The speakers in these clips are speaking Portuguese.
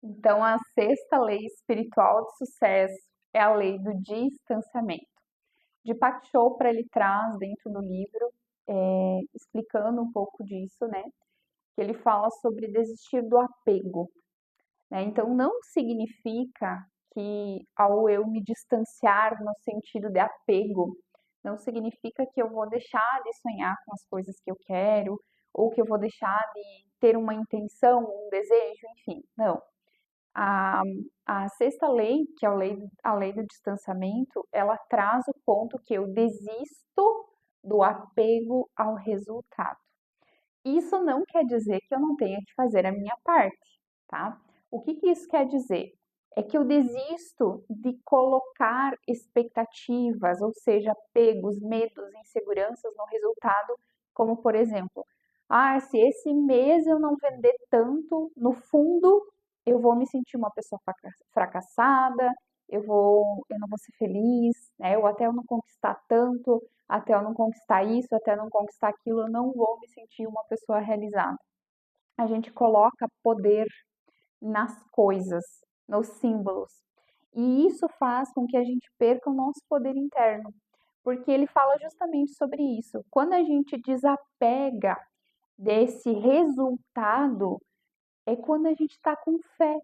Então, a sexta lei espiritual de sucesso é a lei do distanciamento. Deepak Chopra ele traz dentro do livro, explicando um pouco disso, né? Que ele fala sobre desistir do apego, né? Então, não significa que ao eu me distanciar no sentido de apego, não significa que eu vou deixar de sonhar com as coisas que eu quero, ou que eu vou deixar de ter uma intenção, um desejo, enfim, não. A, a sexta lei, que é a lei do distanciamento, ela traz o ponto que eu desisto do apego ao resultado. Isso não quer dizer que eu não tenha que fazer a minha parte, tá? O que que isso quer dizer? É que eu desisto de colocar expectativas, ou seja, apegos, medos, inseguranças no resultado, como por exemplo, se esse mês eu não vender tanto, no fundo eu vou me sentir uma pessoa fracassada, eu não vou ser feliz, né? Ou até eu não conquistar tanto, até eu não conquistar isso, até eu não conquistar aquilo, eu não vou me sentir uma pessoa realizada. A gente coloca poder nas coisas, nos símbolos. E isso faz com que a gente perca o nosso poder interno, porque ele fala justamente sobre isso. Quando a gente desapega desse resultado, é quando a gente está com fé.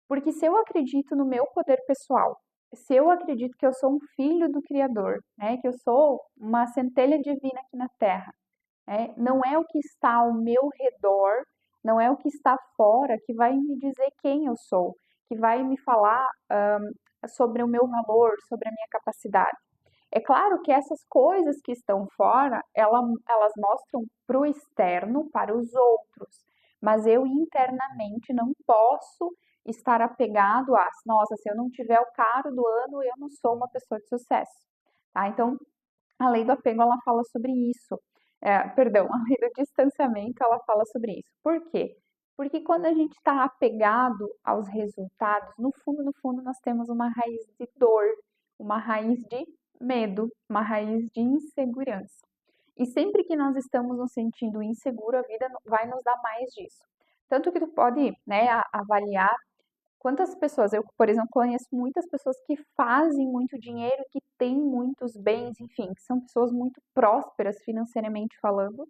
Porque se eu acredito no meu poder pessoal, se eu acredito que eu sou um filho do Criador, né, que eu sou uma centelha divina aqui na Terra, né, não é o que está ao meu redor, não é o que está fora que vai me dizer quem eu sou, que vai me falar sobre o meu valor, sobre a minha capacidade. É claro que essas coisas que estão fora, elas mostram para o externo, para os outros, mas eu internamente não posso estar apegado a, nossa, se eu não tiver o caro do ano, eu não sou uma pessoa de sucesso, tá? Então, a lei do apego, ela fala sobre isso. Perdão, a lei do distanciamento, ela fala sobre isso. Por quê? Porque quando a gente está apegado aos resultados, no fundo, nós temos uma raiz de dor, uma raiz de medo, uma raiz de insegurança. E sempre que nós estamos nos sentindo inseguro, a vida vai nos dar mais disso. Tanto que tu pode, né, avaliar quantas pessoas, eu, por exemplo, conheço muitas pessoas que fazem muito dinheiro, que têm muitos bens, enfim, que são pessoas muito prósperas financeiramente falando,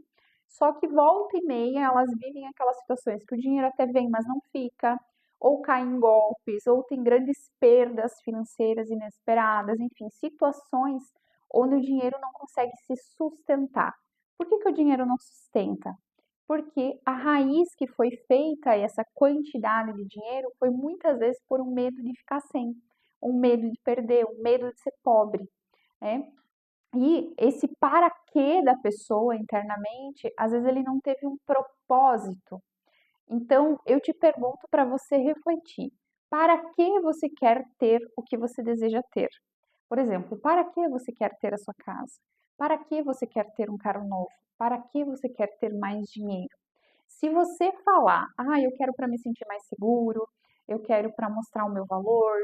só que volta e meia elas vivem aquelas situações que o dinheiro até vem, mas não fica, ou cai em golpes, ou tem grandes perdas financeiras inesperadas, enfim, situações onde o dinheiro não consegue se sustentar. Por que que o dinheiro não sustenta? Porque a raiz que foi feita essa quantidade de dinheiro foi muitas vezes por um medo de ficar sem, um medo de perder, um medo de ser pobre, né? E esse para quê da pessoa internamente, às vezes ele não teve um propósito. Então, eu te pergunto para você refletir: para que você quer ter o que você deseja ter? Por exemplo, para que você quer ter a sua casa? Para que você quer ter um carro novo? Para que você quer ter mais dinheiro? Se você falar, eu quero para me sentir mais seguro, eu quero para mostrar o meu valor,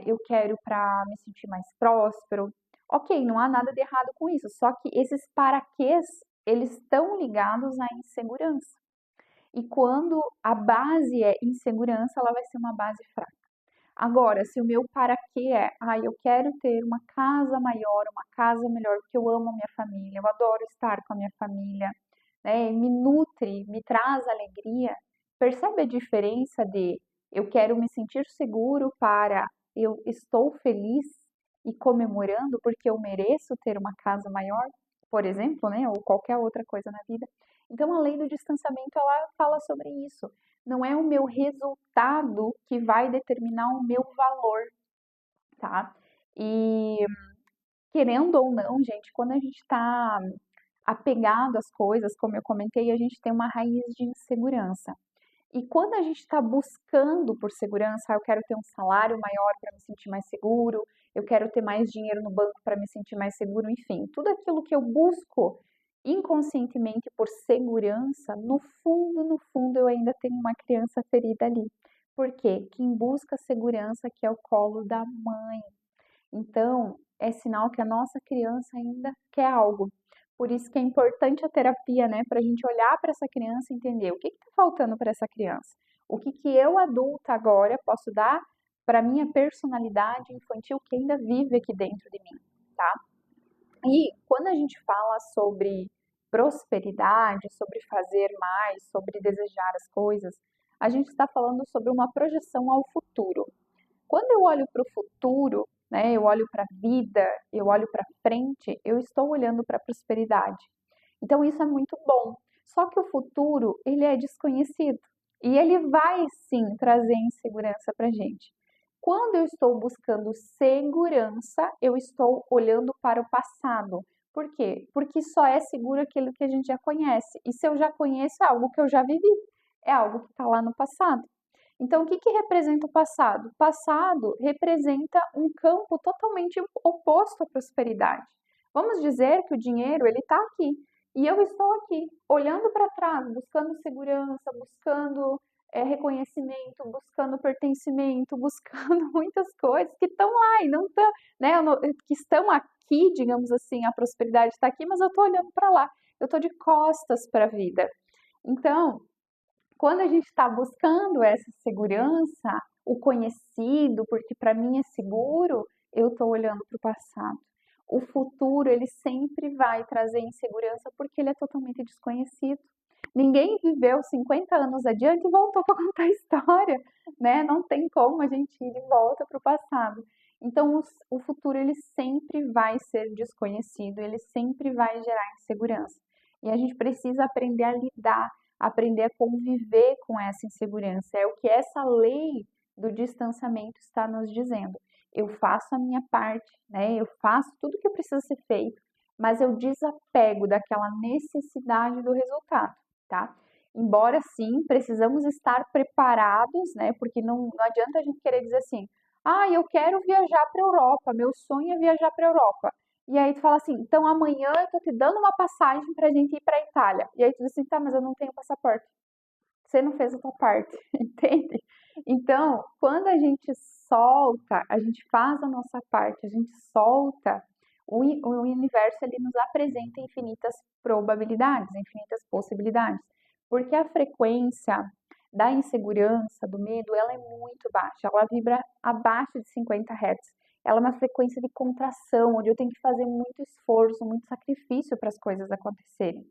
eu quero para me sentir mais próspero, ok, não há nada de errado com isso, só que esses paraquês, eles estão ligados à insegurança. E quando a base é insegurança, ela vai ser uma base fraca. Agora, se o meu para quê é, eu quero ter uma casa maior, uma casa melhor, porque eu amo a minha família, eu adoro estar com a minha família, né? Me nutre, me traz alegria. Percebe a diferença de eu quero me sentir seguro para eu estou feliz e comemorando porque eu mereço ter uma casa maior, por exemplo, né? Ou qualquer outra coisa na vida. Então, a lei do distanciamento, ela fala sobre isso. Não é o meu resultado que vai determinar o meu valor, tá? E querendo ou não, gente, quando a gente está apegado às coisas, como eu comentei, a gente tem uma raiz de insegurança. E quando a gente está buscando por segurança, eu quero ter um salário maior para me sentir mais seguro, eu quero ter mais dinheiro no banco para me sentir mais seguro, enfim, tudo aquilo que eu busco inconscientemente por segurança, no fundo, eu ainda tenho uma criança ferida ali. Por quê? Quem busca segurança que é o colo da mãe. Então, é sinal que a nossa criança ainda quer algo. Por isso que é importante a terapia, né? Para a gente olhar para essa criança e entender o que está faltando para essa criança. O que que eu, adulta agora, posso dar para minha personalidade infantil que ainda vive aqui dentro de mim, tá? E quando a gente fala sobre prosperidade, sobre fazer mais, sobre desejar as coisas, a gente está falando sobre uma projeção ao futuro. Quando eu olho para o futuro, né, eu olho para a vida, eu olho para frente, eu estou olhando para a prosperidade. Então isso é muito bom. Só que o futuro, ele é desconhecido e ele vai sim trazer insegurança para a gente. Quando eu estou buscando segurança, eu estou olhando para o passado. Por quê? Porque só é seguro aquilo que a gente já conhece. E se eu já conheço, é algo que eu já vivi, é algo que está lá no passado. Então, o que que representa o passado? O passado representa um campo totalmente oposto à prosperidade. Vamos dizer que o dinheiro ele está aqui e eu estou aqui, olhando para trás, buscando segurança, buscando reconhecimento, buscando pertencimento, buscando muitas coisas que estão lá e não estão, né, que estão aqui, digamos assim, a prosperidade está aqui, mas eu estou olhando para lá, eu estou de costas para a vida. Então, quando a gente está buscando essa segurança, o conhecido, porque para mim é seguro, eu estou olhando para o passado. O futuro, ele sempre vai trazer insegurança porque ele é totalmente desconhecido. Ninguém viveu 50 anos adiante e voltou para contar a história, né? Não tem como a gente ir de volta para o passado. Então, o futuro, ele sempre vai ser desconhecido, ele sempre vai gerar insegurança. E a gente precisa aprender a lidar, aprender a conviver com essa insegurança. É o que essa lei do distanciamento está nos dizendo. Eu faço a minha parte, né? Eu faço tudo que precisa ser feito, mas eu desapego daquela necessidade do resultado, tá? Embora sim, precisamos estar preparados, né? Porque não adianta a gente querer dizer assim, ah, eu quero viajar para a Europa, meu sonho é viajar para a Europa. E aí tu fala assim, então amanhã eu tô te dando uma passagem pra gente ir pra Itália. E aí tu diz assim, tá, mas eu não tenho passaporte. Você não fez a tua parte, entende? Então, quando a gente solta, a gente faz a nossa parte, a gente solta, o universo ele nos apresenta infinitas probabilidades, infinitas possibilidades. Porque a frequência da insegurança, do medo, ela é muito baixa, ela vibra abaixo de 50 Hz. Ela é uma frequência de contração, onde eu tenho que fazer muito esforço, muito sacrifício para as coisas acontecerem.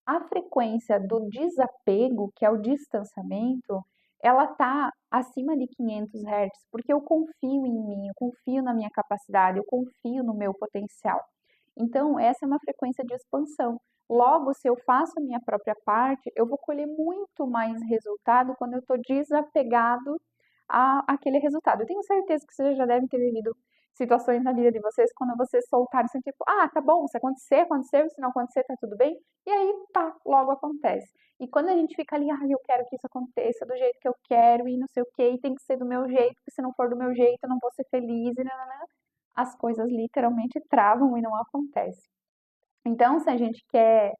A frequência do desapego, que é o distanciamento, ela está acima de 500 Hz, porque eu confio em mim, eu confio na minha capacidade, eu confio no meu potencial. Então, essa é uma frequência de expansão. Logo, se eu faço a minha própria parte, eu vou colher muito mais resultado quando eu estou desapegado àquele resultado. Eu tenho certeza que vocês já devem ter vivido situações na vida de vocês quando vocês soltaram assim, tipo, ah, tá bom, se acontecer, aconteceu, se não acontecer, tá tudo bem. E aí, tá, logo acontece. E quando a gente fica ali, ah, eu quero que isso aconteça do jeito que eu quero e não sei o que, e tem que ser do meu jeito, porque se não for do meu jeito, eu não vou ser feliz, e nanana, as coisas literalmente travam e não acontecem. Então, se a gente quer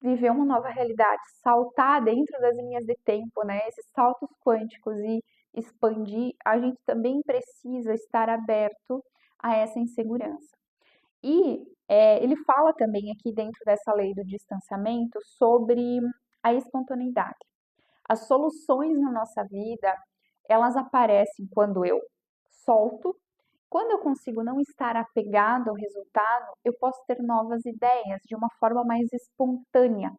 viver uma nova realidade, saltar dentro das linhas de tempo, né, esses saltos quânticos e expandir, a gente também precisa estar aberto a essa insegurança. E ele fala também aqui dentro dessa lei do distanciamento sobre a espontaneidade. As soluções na nossa vida, elas aparecem quando eu solto. Quando eu consigo não estar apegado ao resultado, eu posso ter novas ideias de uma forma mais espontânea,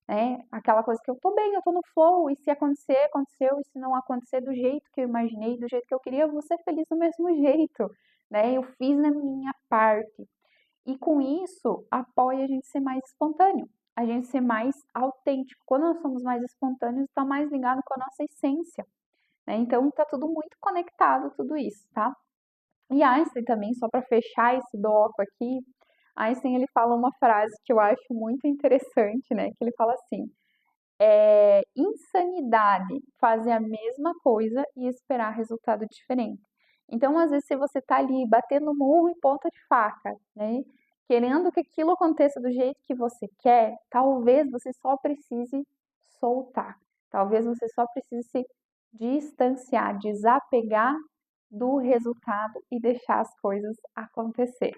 né? Aquela coisa que eu tô bem, eu tô no flow, e se acontecer, aconteceu, e se não acontecer do jeito que eu imaginei, do jeito que eu queria, eu vou ser feliz do mesmo jeito, né? Eu fiz a minha parte. E com isso, apoia a gente ser mais espontâneo, a gente ser mais autêntico. Quando nós somos mais espontâneos, está mais ligado com a nossa essência, né? Então, tá tudo muito conectado, tudo isso, tá? E Einstein também, só para fechar esse bloco aqui, Einstein ele fala uma frase que eu acho muito interessante, né? Que ele fala assim: insanidade fazer a mesma coisa e esperar resultado diferente. Então, às vezes, se você tá ali batendo murro em ponta de faca, né? Querendo que aquilo aconteça do jeito que você quer, talvez você só precise soltar. Talvez você só precise se distanciar, desapegar do resultado e deixar as coisas acontecer.